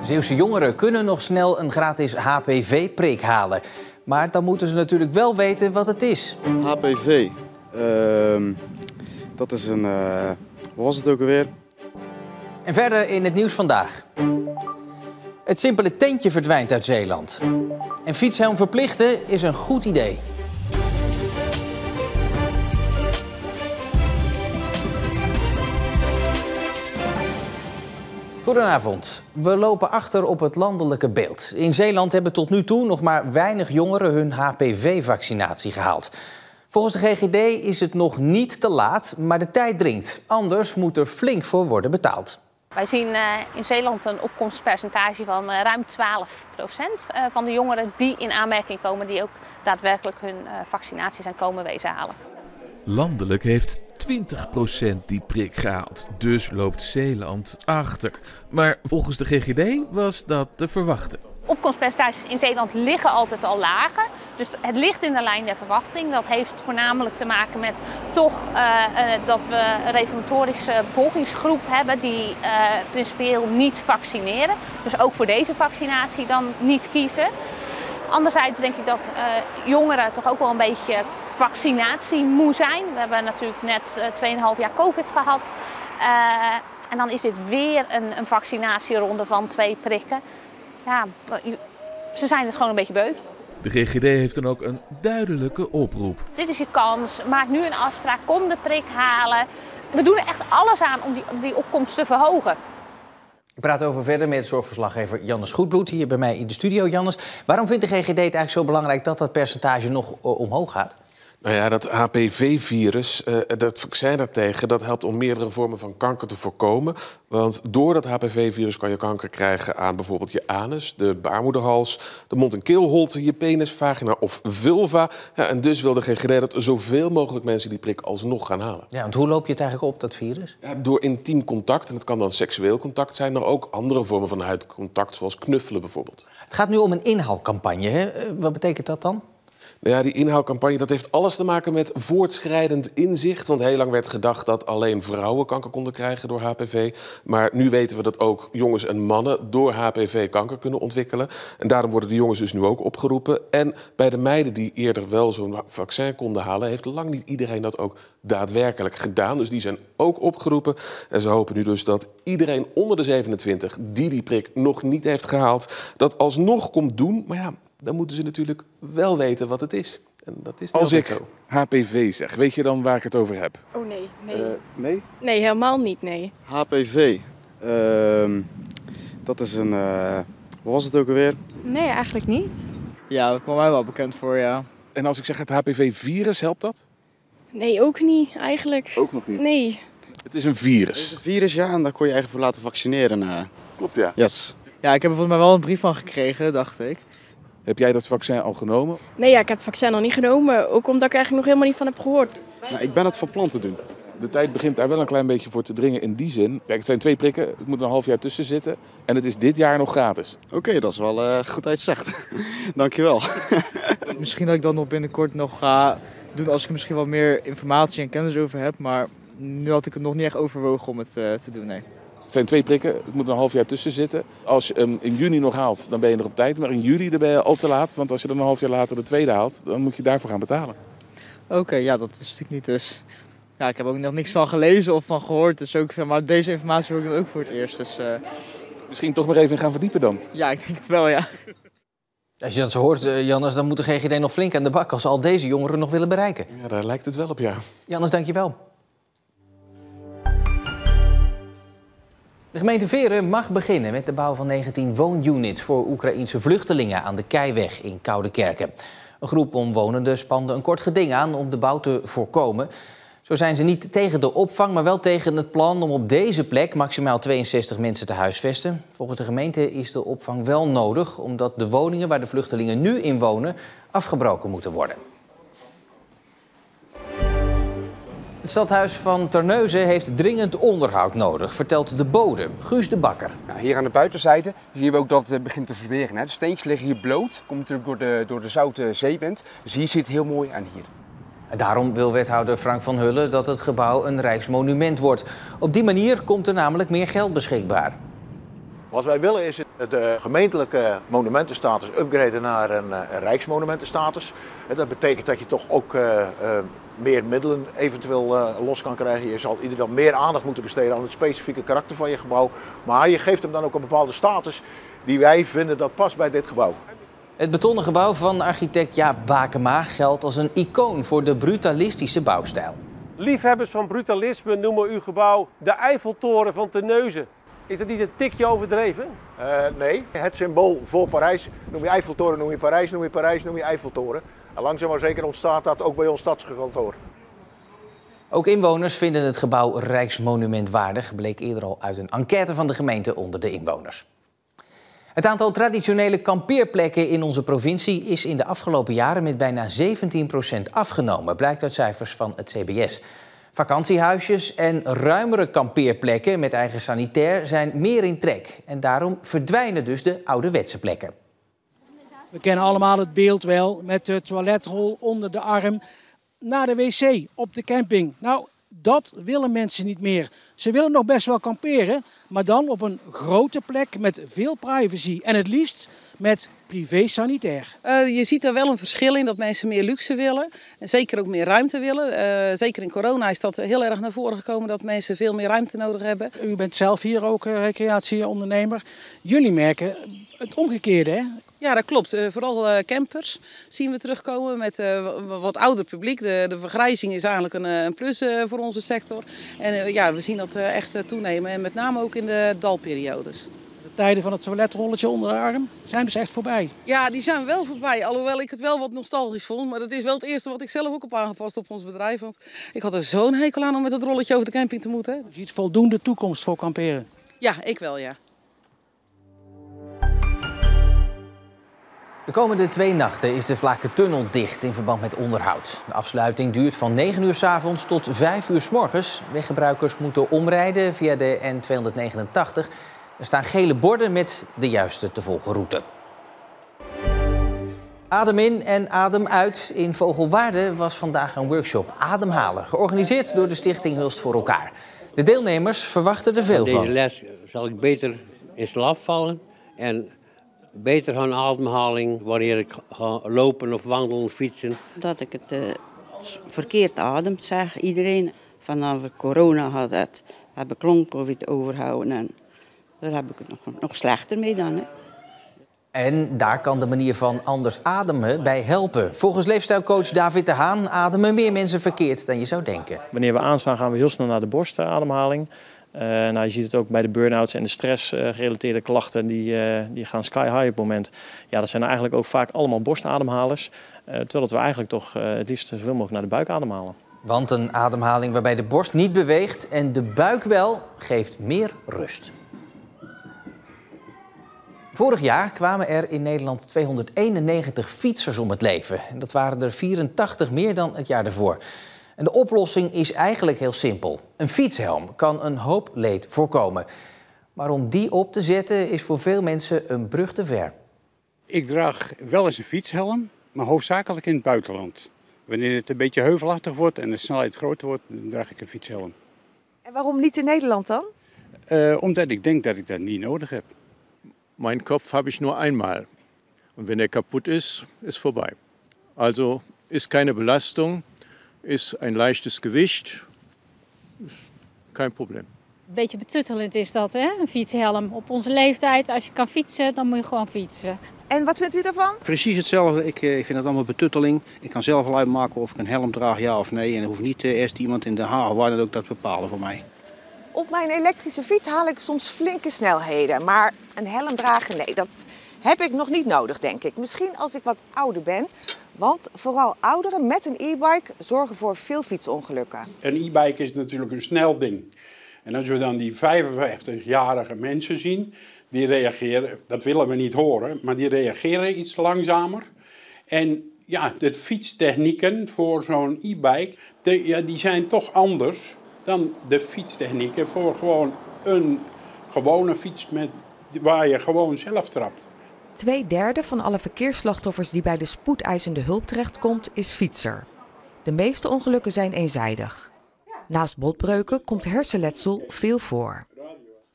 Zeeuwse jongeren kunnen nog snel een gratis HPV-prik halen. Maar dan moeten ze natuurlijk wel weten wat het is. HPV, dat is een... wat was het ook alweer? En verder in het nieuws vandaag. Het simpele tentje verdwijnt uit Zeeland. En fietshelm verplichten is een goed idee. Goedenavond. We lopen achter op het landelijke beeld. In Zeeland hebben tot nu toe nog maar weinig jongeren hun HPV-vaccinatie gehaald. Volgens de GGD is het nog niet te laat, maar de tijd dringt. Anders moet er flink voor worden betaald. Wij zien in Zeeland een opkomstpercentage van ruim 12% van de jongeren die in aanmerking komen, die ook daadwerkelijk hun vaccinatie zijn komen wezen halen. Landelijk heeft 20% die prik gehaald, dus loopt Zeeland achter. Maar volgens de GGD was dat te verwachten. Opkomstpercentages in Zeeland liggen altijd al lager, dus het ligt in de lijn der verwachting. Dat heeft voornamelijk te maken met toch dat we een reformatorische bevolkingsgroep hebben die principieel niet vaccineren. Dus ook voor deze vaccinatie dan niet kiezen. Anderzijds denk ik dat jongeren toch ook wel een beetje vaccinatiemoe zijn. We hebben natuurlijk net 2,5 jaar COVID gehad. En dan is dit weer een vaccinatieronde van 2 prikken. Ja, ze zijn het gewoon een beetje beu. De GGD heeft dan ook een duidelijke oproep. Dit is je kans, maak nu een afspraak, kom de prik halen. We doen er echt alles aan om die opkomst te verhogen. Ik praat over verder met zorgverslaggever Jannes Goedbloed hier bij mij in de studio. Jannes, waarom vindt de GGD het eigenlijk zo belangrijk dat dat percentage nog omhoog gaat? Nou ja, dat HPV-virus, dat vaccin daartegen, dat helpt om meerdere vormen van kanker te voorkomen. Want door dat HPV-virus kan je kanker krijgen aan bijvoorbeeld je anus, de baarmoederhals, de mond- en keelholte, je penis, vagina of vulva. Ja, en dus wil de GGD dat zoveel mogelijk mensen die prik alsnog gaan halen. Ja, want hoe loop je het eigenlijk op, dat virus? Ja, door intiem contact, en het kan dan seksueel contact zijn, maar ook andere vormen van huidcontact, zoals knuffelen bijvoorbeeld. Het gaat nu om een inhaalcampagne, hè? Wat betekent dat dan? Nou ja, die inhaalcampagne dat heeft alles te maken met voortschrijdend inzicht. Want heel lang werd gedacht dat alleen vrouwen kanker konden krijgen door HPV. Maar nu weten we dat ook jongens en mannen door HPV kanker kunnen ontwikkelen. En daarom worden de jongens dus nu ook opgeroepen. En bij de meiden die eerder wel zo'n vaccin konden halen, heeft lang niet iedereen dat ook daadwerkelijk gedaan. Dus die zijn ook opgeroepen. En ze hopen nu dus dat iedereen onder de 27 die prik nog niet heeft gehaald, dat alsnog komt doen. Maar ja, dan moeten ze natuurlijk wel weten wat het is. En dat is als ik zo. HPV zeg, weet je dan waar ik het over heb? Oh nee, nee. Nee? Nee, helemaal niet, nee. HPV, dat is een... wat was het ook alweer? Nee, eigenlijk niet. Ja, dat kwam mij wel bekend voor, ja. En als ik zeg het HPV-virus, helpt dat? Nee, ook niet, eigenlijk. Ook nog niet? Nee. Het is een virus. Het is een virus, ja, en daar kon je eigenlijk voor laten vaccineren. Klopt, ja. Yes. Ja, ik heb er volgens mij wel een brief van gekregen, dacht ik. Heb jij dat vaccin al genomen? Nee, ja, ik heb het vaccin nog niet genomen. Ook omdat ik eigenlijk nog helemaal niet van heb gehoord. Nou, ik ben het van plan te doen. De tijd begint daar wel een klein beetje voor te dringen in die zin. Kijk, het zijn 2 prikken, het moet een half jaar tussen zitten. En het is dit jaar nog gratis. Oké, dat is wel goed uitzegd. Dankjewel. Misschien dat ik dat nog binnenkort nog ga doen als ik er misschien wat meer informatie en kennis over heb. Maar nu had ik het nog niet echt overwogen om het te doen, nee. Het zijn 2 prikken, het moet een half jaar tussen zitten. Als je hem in juni nog haalt, dan ben je nog op tijd. Maar in juli dan ben je al te laat, want als je dan een half jaar later de tweede haalt, dan moet je daarvoor gaan betalen. Oké, ja, dat wist ik niet dus. Ja, ik heb ook nog niks van gelezen of van gehoord. Dus ook, maar deze informatie hoor ik dan ook voor het eerst. Dus, Misschien toch maar even in gaan verdiepen dan. ja, ik denk het wel, ja. Als je dat zo hoort, Jannes, dan moet de GGD nog flink aan de bak als ze al deze jongeren nog willen bereiken. Ja, daar lijkt het wel op, ja. Jannes, dank je wel. De gemeente Veeren mag beginnen met de bouw van 19 woonunits voor Oekraïense vluchtelingen aan de Keiweg in Koudekerke. Een groep omwonenden spande een kort geding aan om de bouw te voorkomen. Zo zijn ze niet tegen de opvang, maar wel tegen het plan om op deze plek maximaal 62 mensen te huisvesten. Volgens de gemeente is de opvang wel nodig, omdat de woningen waar de vluchtelingen nu in wonen afgebroken moeten worden. Het stadhuis van Terneuzen heeft dringend onderhoud nodig, vertelt de bode, Guus de Bakker. Nou, hier aan de buitenzijde zien we ook dat het begint te verweren. Hè. De steentjes liggen hier bloot, komt natuurlijk door de zoute zeewind. Dus hier zit het heel mooi aan hier. En daarom wil wethouder Frank van Hullen dat het gebouw een rijksmonument wordt. Op die manier komt er namelijk meer geld beschikbaar. Wat wij willen is de gemeentelijke monumentenstatus upgraden naar een rijksmonumentenstatus. Dat betekent dat je toch ook meer middelen eventueel los kan krijgen. Je zal ieder dan meer aandacht moeten besteden aan het specifieke karakter van je gebouw. Maar je geeft hem dan ook een bepaalde status die wij vinden dat past bij dit gebouw. Het betonnen gebouw van architect Jaap Bakema geldt als een icoon voor de brutalistische bouwstijl. Liefhebbers van brutalisme noemen uw gebouw de Eiffeltoren van Terneuzen. Is dat niet een tikje overdreven? Nee, het symbool voor Parijs noem je Eiffeltoren, noem je Parijs, noem je Parijs, noem je Eiffeltoren. En langzaam maar zeker ontstaat dat ook bij ons stadskantoor. Ook inwoners vinden het gebouw rijksmonumentwaardig, bleek eerder al uit een enquête van de gemeente onder de inwoners. Het aantal traditionele kampeerplekken in onze provincie is in de afgelopen jaren met bijna 17% afgenomen, blijkt uit cijfers van het CBS. Vakantiehuisjes en ruimere kampeerplekken met eigen sanitair zijn meer in trek. En daarom verdwijnen dus de ouderwetse plekken. We kennen allemaal het beeld wel met de toiletrol onder de arm naar de wc op de camping. Nou, dat willen mensen niet meer. Ze willen nog best wel kamperen, maar dan op een grote plek met veel privacy. En het liefst met privé sanitair. Je ziet er wel een verschil in dat mensen meer luxe willen. En zeker ook meer ruimte willen. Zeker in corona is dat heel erg naar voren gekomen dat mensen veel meer ruimte nodig hebben. U bent zelf hier ook recreatieondernemer. Jullie merken het omgekeerde, hè? Ja, dat klopt. Vooral campers zien we terugkomen met wat ouder publiek. De vergrijzing is eigenlijk een plus voor onze sector. En ja, we zien dat echt toenemen. En met name ook in de dalperiodes. De tijden van het toiletrolletje onder de arm zijn dus echt voorbij. Ja, die zijn wel voorbij. Alhoewel ik het wel wat nostalgisch vond. Maar dat is wel het eerste wat ik zelf ook heb aangepast op ons bedrijf. Want ik had er zo'n hekel aan om met dat rolletje over de camping te moeten. Je ziet voldoende toekomst voor kamperen? Ja, ik wel, ja. De komende 2 nachten is de Vlakentunnel dicht in verband met onderhoud. De afsluiting duurt van 9 uur 's avonds tot 5 uur 's morgens. Weggebruikers moeten omrijden via de N289. Er staan gele borden met de juiste te volgen route. Adem in en adem uit. In Vogelwaarde was vandaag een workshop Ademhalen, georganiseerd door de stichting Hulst voor elkaar. De deelnemers verwachten er veel van. Deze les zal ik beter in slaap vallen en beter gaan ademhaling wanneer ik ga lopen of wandelen of fietsen. Dat ik het verkeerd ademt, zegt iedereen. Vanaf corona had het, heb ik long-covid overhouden en daar heb ik het nog slechter mee dan. Hè. En daar kan de manier van anders ademen bij helpen. Volgens leefstijlcoach David de Haan ademen meer mensen verkeerd dan je zou denken. Wanneer we aanstaan gaan we heel snel naar de borstademhaling. Je ziet het ook bij de burn-outs en de stressgerelateerde klachten die gaan sky high op het moment. Ja, dat zijn eigenlijk ook vaak allemaal borstademhalers. Terwijl we eigenlijk toch het liefst zoveel mogelijk naar de buik ademhalen. Want een ademhaling waarbij de borst niet beweegt en de buik wel, geeft meer rust. Vorig jaar kwamen er in Nederland 291 fietsers om het leven. Dat waren er 84 meer dan het jaar ervoor. En de oplossing is eigenlijk heel simpel. Een fietshelm kan een hoop leed voorkomen. Maar om die op te zetten is voor veel mensen een brug te ver. Ik draag wel eens een fietshelm, maar hoofdzakelijk in het buitenland. Wanneer het een beetje heuvelachtig wordt en de snelheid groter wordt, dan draag ik een fietshelm. En waarom niet in Nederland dan? Omdat ik denk dat ik dat niet nodig heb. Mijn Kopf habe ich nur einmal. Und wenn er kaputt ist, ist vorbei. Also ist keine Belastung, ist ein leichtes Gewicht, kein Probleem. Een beetje betuttelend is dat, hè? Een fietshelm. Op onze leeftijd, als je kan fietsen, dan moet je gewoon fietsen. En wat vindt u daarvan? Precies hetzelfde. Ik vind het allemaal betutteling. Ik kan zelf wel uitmaken of ik een helm draag, ja of nee. En er hoeft niet eerst iemand in Den Haag waar dan ook dat bepalen voor mij. Op mijn elektrische fiets haal ik soms flinke snelheden. Maar een helm dragen, nee, dat heb ik nog niet nodig, denk ik. Misschien als ik wat ouder ben. Want vooral ouderen met een e-bike zorgen voor veel fietsongelukken. Een e-bike is natuurlijk een snel ding. En als we dan die 55-jarige mensen zien, die reageren, dat willen we niet horen, maar die reageren iets langzamer. En ja, de fietstechnieken voor zo'n e-bike, die zijn toch anders dan de fietstechnieken voor gewoon een gewone fiets waar je gewoon zelf trapt. 2/3 van alle verkeersslachtoffers die bij de spoedeisende hulp terechtkomt, is fietser. De meeste ongelukken zijn eenzijdig. Naast botbreuken komt hersenletsel veel voor.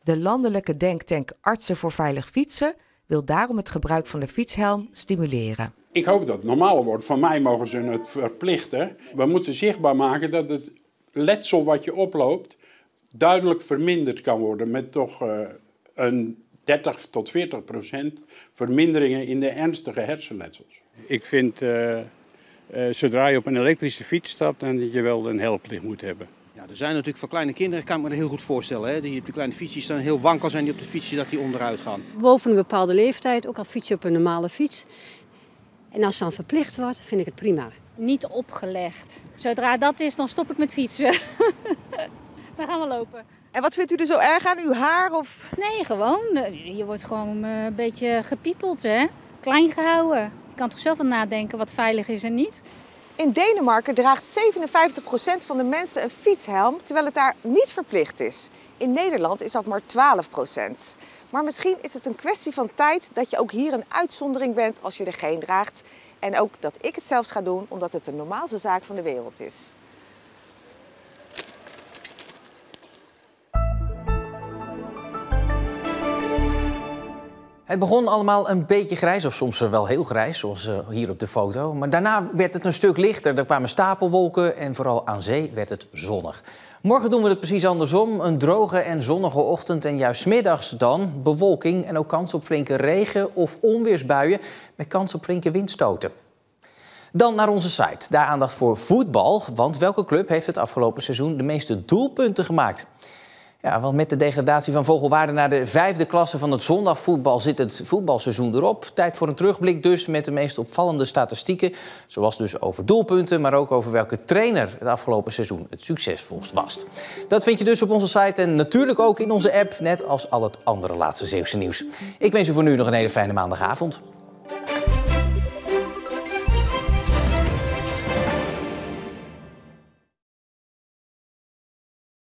De landelijke denktank Artsen voor Veilig Fietsen wil daarom het gebruik van de fietshelm stimuleren. Ik hoop dat het normaler wordt. Van mij mogen ze het verplichten. We moeten zichtbaar maken dat het letsel wat je oploopt duidelijk verminderd kan worden met toch een 30 tot 40% verminderingen in de ernstige hersenletsels. Ik vind, zodra je op een elektrische fiets stapt, dan je wel een helmplicht moet hebben. Ja, er zijn natuurlijk voor kleine kinderen, kan ik me dat heel goed voorstellen. Hè? Die op de kleine fietsjes staan heel wankel zijn die op de fietsje dat die onderuit gaan. Boven een bepaalde leeftijd, ook al fiets je op een normale fiets. En als het dan verplicht wordt, vind ik het prima. Niet opgelegd. Zodra dat is, dan stop ik met fietsen. Dan gaan we lopen. En wat vindt u er zo erg aan? Uw haar of? Nee, gewoon. Je wordt gewoon een beetje gepiepeld, hè? Klein gehouden. Je kan toch zelf aan nadenken wat veilig is en niet. In Denemarken draagt 57% van de mensen een fietshelm, terwijl het daar niet verplicht is. In Nederland is dat maar 12%. Maar misschien is het een kwestie van tijd dat je ook hier een uitzondering bent als je er geen draagt. En ook dat ik het zelfs ga doen, omdat het de normaalste zaak van de wereld is. Het begon allemaal een beetje grijs, of soms wel heel grijs, zoals hier op de foto. Maar daarna werd het een stuk lichter. Er kwamen stapelwolken en vooral aan zee werd het zonnig. Morgen doen we het precies andersom. Een droge en zonnige ochtend en juist 's middags dan bewolking en ook kans op flinke regen- of onweersbuien met kans op flinke windstoten. Dan naar onze site. Daar aandacht voor voetbal, want welke club heeft het afgelopen seizoen de meeste doelpunten gemaakt? Ja, want met de degradatie van Vogelwaarde naar de 5e klasse van het zondagvoetbal zit het voetbalseizoen erop. Tijd voor een terugblik dus met de meest opvallende statistieken. Zoals dus over doelpunten, maar ook over welke trainer het afgelopen seizoen het succesvolst was. Dat vind je dus op onze site en natuurlijk ook in onze app, net als al het andere laatste Zeeuwse nieuws. Ik wens u voor nu nog een hele fijne maandagavond.